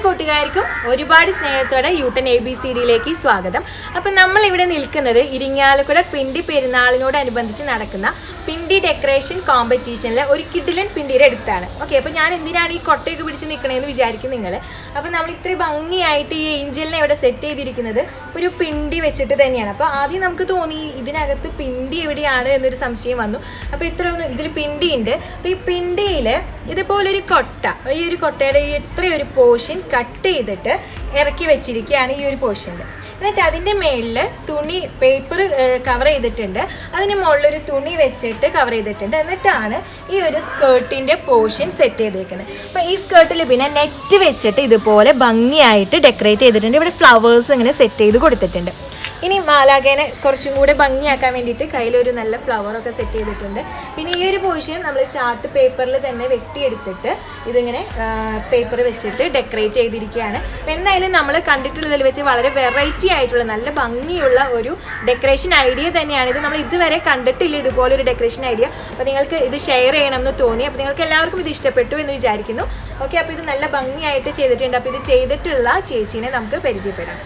കൂട്ടുകാർക്കും ഒരുപാട് സ്നേഹത്തോടെ യൂട്ടൻ ABCDയിലേക്ക് സ്വാഗതം. അപ്പം നമ്മളിവിടെ നിൽക്കുന്നത് ഇരിങ്ങാലക്കുട പിണ്ടി പെരുന്നാളിനോടനുബന്ധിച്ച് നടക്കുന്ന പിണ്ടി ഡെക്കറേഷൻ കോമ്പറ്റീഷനിലെ ഒരു കിഡിലൻ പിണ്ടിയുടെ അടുത്താണ്. ഓക്കെ, അപ്പോൾ ഞാൻ എന്തിനാണ് ഈ കൊട്ടയൊക്കെ പിടിച്ച് നിൽക്കണമെന്ന് വിചാരിക്കും നിങ്ങൾ. അപ്പോൾ നമ്മൾ ഇത്രയും ഭംഗിയായിട്ട് ഈ ഏഞ്ചലിനെ ഇവിടെ സെറ്റ് ചെയ്തിരിക്കുന്നത് ഒരു പിണ്ടി വെച്ചിട്ട് തന്നെയാണ്. അപ്പോൾ ആദ്യം നമുക്ക് തോന്നി ഇതിനകത്ത് പിണ്ടി എവിടെയാണ് എന്നൊരു സംശയം വന്നു. അപ്പോൾ ഇത്രയൊന്നും ഇതിൽ പിണ്ടി ഉണ്ട്. അപ്പോൾ ഈ പിണ്ടിയിൽ ഇതുപോലൊരു കൊട്ട, ഈ ഒരു കൊട്ടയുടെ ഈ ഇത്രയൊരു പോർഷൻ കട്ട് ചെയ്തിട്ട് ഇറക്കി വെച്ചിരിക്കുകയാണ് ഈ ഒരു പോർഷനിൽ. എന്നിട്ട് അതിൻ്റെ മേളിൽ തുണി പേപ്പർ കവർ ചെയ്തിട്ടുണ്ട്, അതിന് മുകളിലൊരു തുണി വെച്ചിട്ട് കവർ ചെയ്തിട്ടുണ്ട്. എന്നിട്ടാണ് ഈ ഒരു സ്കേർട്ടിൻ്റെ പോർഷൻ സെറ്റ് ചെയ്തേക്കുന്നത്. അപ്പോൾ ഈ സ്കേർട്ടിൽ പിന്നെ നെറ്റ് വെച്ചിട്ട് ഇതുപോലെ ഭംഗിയായിട്ട് ഡെക്കറേറ്റ് ചെയ്തിട്ടുണ്ട്. ഇവിടെ ഫ്ലവേഴ്സ് ഇങ്ങനെ സെറ്റ് ചെയ്ത് കൊടുത്തിട്ടുണ്ട്. ഇനി മാലാഖേനെ കുറച്ചും കൂടെ ഭംഗിയാക്കാൻ വേണ്ടിയിട്ട് കയ്യിലൊരു നല്ല ഫ്ലവറൊക്കെ സെറ്റ് ചെയ്തിട്ടുണ്ട്. പിന്നെ ഈ ഒരു പോർഷൻ നമ്മൾ ചാർട്ട് പേപ്പറിൽ തന്നെ വെട്ടിയെടുത്തിട്ട് ഇതിങ്ങനെ പേപ്പർ വെച്ചിട്ട് ഡെക്കറേറ്റ് ചെയ്തിരിക്കുകയാണ്. അപ്പോൾ എന്തായാലും നമ്മൾ കണ്ടിട്ടുള്ളതിൽ വെച്ച് വളരെ വെറൈറ്റി ആയിട്ടുള്ള നല്ല ഭംഗിയുള്ള ഒരു ഡെക്കറേഷൻ ഐഡിയ തന്നെയാണ് ഇത്. നമ്മൾ ഇതുവരെ കണ്ടിട്ടില്ല ഇതുപോലൊരു ഡെക്കറേഷൻ ഐഡിയ. അപ്പോൾ നിങ്ങൾക്ക് ഇത് ഷെയർ ചെയ്യണമെന്ന് തോന്നി. അപ്പോൾ നിങ്ങൾക്ക് എല്ലാവർക്കും ഇത് ഇഷ്ടപ്പെട്ടു എന്ന് വിചാരിക്കുന്നു. ഓക്കെ, അപ്പോൾ ഇത് നല്ല ഭംഗിയായിട്ട് ചെയ്തിട്ടുണ്ട്. അപ്പോൾ ഇത് ചെയ്തിട്ടുള്ള ചേച്ചീനെ നമുക്ക് പരിചയപ്പെടാം.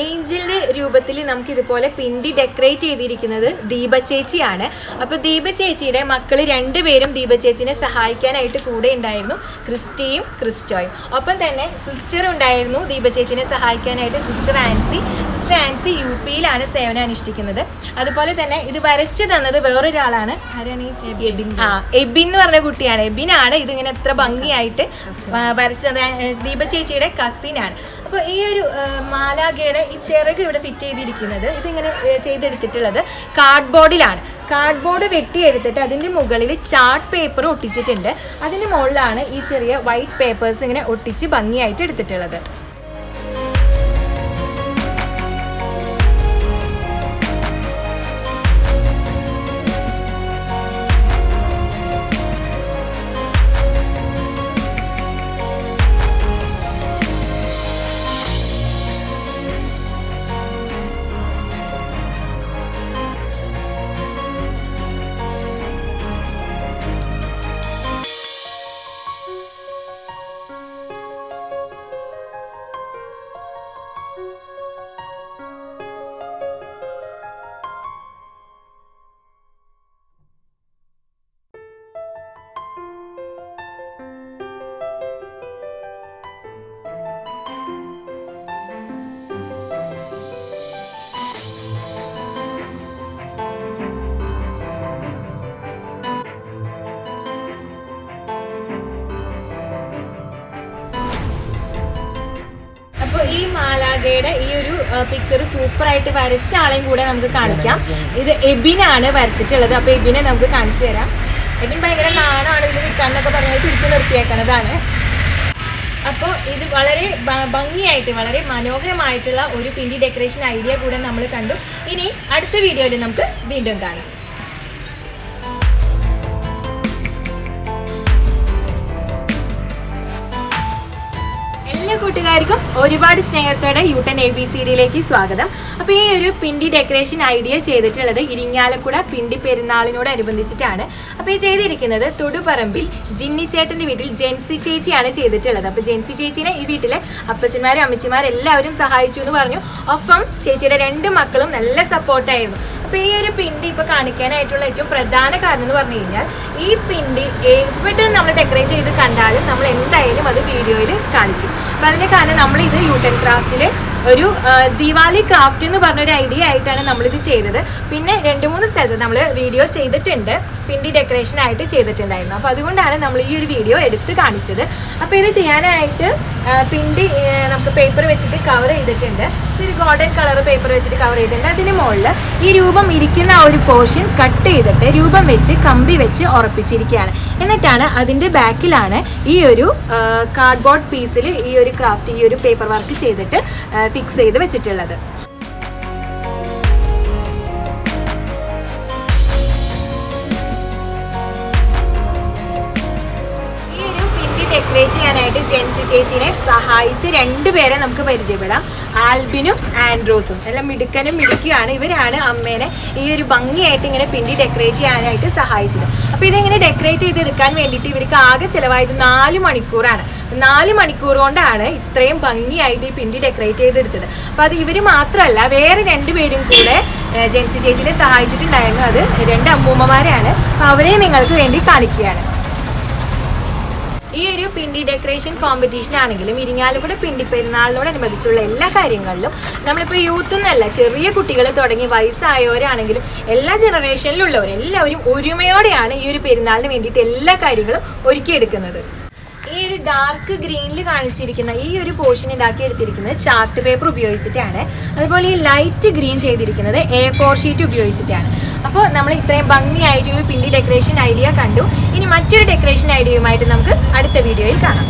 ഏഞ്ചലിൻ്റെ രൂപത്തിൽ നമുക്ക് ഇതുപോലെ പിണ്ടി ഡെക്കറേറ്റ് ചെയ്തിരിക്കുന്നത് ദീപ ചേച്ചിയാണ്. അപ്പോൾ ദീപ ചേച്ചിയുടെ മക്കൾ രണ്ടുപേരും ദീപ ചേച്ചിനെ സഹായിക്കാനായിട്ട് കൂടെ ഉണ്ടായിരുന്നു, ക്രിസ്റ്റിയും ക്രിസ്റ്റോയും. ഒപ്പം തന്നെ സിസ്റ്റർ ഉണ്ടായിരുന്നു ദീപ ചേച്ചിനെ സഹായിക്കാനായിട്ട്, sister Ancy. Sister Ancy UP യിലാണ് സേവനം അനുഷ്ഠിക്കുന്നത്. അതുപോലെ തന്നെ ഇത് വരച്ച് തന്നത് വേറൊരാളാണ്. ആരാണ്? എബിൻ എന്ന് പറഞ്ഞ കുട്ടിയാണ്. എബിനാണ് ഇതിങ്ങനെ എത്ര ഭംഗിയായിട്ട് വരച്ചത്. ദീപ ചേച്ചിയുടെ കസിനാണ്. അപ്പോൾ ഈ ഒരു മാലാഖയുടെ ഈ ചിറക് ഇവിടെ ഫിറ്റ് ചെയ്തിരിക്കുന്നത് ഇതിങ്ങനെ ചെയ്തെടുത്തിട്ടുള്ളത് കാർഡ്ബോർഡിലാണ്. കാർഡ്ബോർഡ് വെട്ടിയെടുത്തിട്ട് അതിൻ്റെ മുകളിൽ ചാർട്ട് പേപ്പർ ഒട്ടിച്ചിട്ടുണ്ട്. അതിന് മുകളിലാണ് ഈ ചെറിയ വൈറ്റ് പേപ്പേഴ്സ് ഇങ്ങനെ ഒട്ടിച്ച് ഭംഗിയായിട്ട് എടുത്തിട്ടുള്ളത്. ഈ മാലാഖയുടെ ഈ ഒരു പിക്ചർ സൂപ്പറായിട്ട് വരച്ച ആളെയും കൂടെ നമുക്ക് കാണിക്കാം. ഇത് എബിനാണ് വരച്ചിട്ടുള്ളത്. അപ്പോൾ എബിനെ നമുക്ക് കാണിച്ചു തരാം. എബിൻ ഭയങ്കര നാണമാണ് ഇതിൽ നിൽക്കാന്നൊക്കെ പറഞ്ഞാൽ പിടിച്ചു നിർത്തിയേക്കണതാണ്. അപ്പോൾ ഇത് വളരെ ഭംഗിയായിട്ട് വളരെ മനോഹരമായിട്ടുള്ള ഒരു പിണ്ടി ഡെക്കറേഷൻ ഐഡിയ കൂടെ നമ്മൾ കണ്ടു. ഇനി അടുത്ത വീഡിയോയിൽ നമുക്ക് വീണ്ടും കാണാം. കൂട്ടുകാർക്കും ഒരുപാട് സ്നേഹത്തോടെ യൂട്ടൻ ABCDയിലേക്ക് സ്വാഗതം. അപ്പോൾ ഈ ഒരു പിണ്ടി ഡെക്കറേഷൻ ഐഡിയ ചെയ്തിട്ടുള്ളത് ഇരിങ്ങാലക്കുട പിണ്ടി പെരുന്നാളിനോടനുബന്ധിച്ചിട്ടാണ്. അപ്പോൾ ഈ ചെയ്തിരിക്കുന്നത് തൊടുപറമ്പിൽ ജിന്നി ചേട്ടൻ്റെ വീട്ടിൽ ജെൻസി ചേച്ചിയാണ് ചെയ്തിട്ടുള്ളത്. അപ്പോൾ ജെൻസി ചേച്ചീനെ ഈ വീട്ടിലെ അപ്പച്ചന്മാരും അമ്മച്ചിമാരും എല്ലാവരും സഹായിച്ചു എന്ന് പറഞ്ഞു. ഒപ്പം ചേച്ചിയുടെ 2 മക്കളും നല്ല സപ്പോർട്ടായിരുന്നു. അപ്പോൾ ഈ ഒരു പിണ്ടി ഇപ്പോൾ കാണിക്കാനായിട്ടുള്ള ഏറ്റവും പ്രധാന കാരണം എന്ന് പറഞ്ഞു കഴിഞ്ഞാൽ ഈ പിണ്ടി എവിടെ നമ്മൾ ഡെക്കറേറ്റ് ചെയ്ത് കണ്ടാലും നമ്മൾ എന്തായാലും അത് വീഡിയോയിൽ കാണിക്കും. അപ്പോൾ അതിൻ്റെ കാരണം നമ്മളിത് യൂട്ടൻ ക്രാഫ്റ്റിൽ ഒരു ദിവാലി ക്രാഫ്റ്റ് എന്ന് പറഞ്ഞൊരു ഐഡിയ ആയിട്ടാണ് നമ്മളിത് ചെയ്തത്. പിന്നെ 2-3 സ്ഥലത്ത് നമ്മൾ വീഡിയോ ചെയ്തിട്ടുണ്ട്, പിണ്ടി ഡെക്കറേഷൻ ആയിട്ട് ചെയ്തിട്ടുണ്ടായിരുന്നു. അപ്പോൾ അതുകൊണ്ടാണ് നമ്മൾ ഈ ഒരു വീഡിയോ എടുത്ത് കാണിച്ചത്. അപ്പോൾ ഇത് ചെയ്യാനായിട്ട് പിണ്ടി നമുക്ക് പേപ്പർ വെച്ചിട്ട് കവർ ചെയ്തിട്ടുണ്ട്. ഒരു ഗോൾഡൻ കളർ പേപ്പർ വെച്ചിട്ട് കവർ ചെയ്തിട്ടുണ്ട്. അതിന് മുകളിൽ ഈ രൂപം ഇരിക്കുന്ന ആ ഒരു പോർഷൻ കട്ട് ചെയ്തിട്ട് രൂപം വെച്ച് കമ്പി വെച്ച് ഉറപ്പിച്ചിരിക്കുകയാണ്. എന്നിട്ടാണ് അതിൻ്റെ ബാക്കിലാണ് ഈ ഒരു കാർഡ്ബോർഡ് പീസിൽ ഈ ഒരു ക്രാഫ്റ്റ് ഈ ഒരു പേപ്പർ വർക്ക് ചെയ്തിട്ട് ഫിക്സ് ചെയ്ത് വെച്ചിട്ടുള്ളത്. ഡെക്കറേറ്റ് ചെയ്യാനായിട്ട് ജെൻസി ചേച്ചീനെ സഹായിച്ച് 2 പേരെ നമുക്ക് പരിചയപ്പെടാം. ആൽബിനും ആൻഡ്രോസും എല്ലാം മിടുക്കനും മിടുക്കിയാണ്. ഇവരാണ് അമ്മേനെ ഈ ഒരു ഭംഗിയായിട്ട് ഇങ്ങനെ പിണ്ടി ഡെക്കറേറ്റ് ചെയ്യാനായിട്ട് സഹായിച്ചത്. അപ്പോൾ ഇതിങ്ങനെ ഡെക്കറേറ്റ് ചെയ്തെടുക്കാൻ വേണ്ടിയിട്ട് ഇവർക്ക് ആകെ ചിലവായത് 4 മണിക്കൂറാണ്. 4 മണിക്കൂർ കൊണ്ടാണ് ഇത്രയും ഭംഗിയായിട്ട് ഈ പിണ്ടി ഡെക്കറേറ്റ് ചെയ്തെടുത്തത്. അപ്പോൾ അത് ഇവർ മാത്രമല്ല, വേറെ 2 പേരും കൂടെ ജെൻസി ചേച്ചിനെ സഹായിച്ചിട്ടുണ്ടായിരുന്നു. അത് 2 അമ്മൂമ്മമാരാണ്. അപ്പോൾ അവരെ നിങ്ങൾക്ക് വേണ്ടി കാണിക്കുകയാണ്. ഈ ഒരു പിണ്ടി ഡെക്കറേഷൻ കോമ്പറ്റീഷൻ ആണെങ്കിലും ഇരിങ്ങാലക്കുട പിണ്ടി പെരുന്നാളിനോടനുബന്ധിച്ചുള്ള എല്ലാ കാര്യങ്ങളിലും നമ്മളിപ്പോൾ യൂത്ത് എന്നല്ല, ചെറിയ കുട്ടികൾ തുടങ്ങി വയസ്സായവരാണെങ്കിലും എല്ലാ ജനറേഷനിലുള്ളവർ എല്ലാവരും ഒരുമയോടെയാണ് ഈ ഒരു പെരുന്നാളിന് വേണ്ടിയിട്ട് എല്ലാ കാര്യങ്ങളും ഒരുക്കിയെടുക്കുന്നത്. ഈ ഒരു ഡാർക്ക് ഗ്രീനിൽ കാണിച്ചിരിക്കുന്ന ഈ ഒരു പോർഷൻ ഉണ്ടാക്കി എടുത്തിരിക്കുന്നത് ചാർട്ട് പേപ്പർ ഉപയോഗിച്ചിട്ടാണ്. അതുപോലെ ഈ ലൈറ്റ് ഗ്രീൻ ചെയ്തിരിക്കുന്നത് A4 ഷീറ്റ് ഉപയോഗിച്ചിട്ടാണ്. അപ്പോൾ നമ്മൾ ഇത്രയും ഭംഗിയായിട്ട് ഒരു പിണ്ടി ഡെക്കറേഷൻ ഐഡിയ കണ്ടു. ഇനി മറ്റൊരു ഡെക്കറേഷൻ ഐഡിയയുമായിട്ട് നമുക്ക് അടുത്ത വീഡിയോയിൽ കാണാം.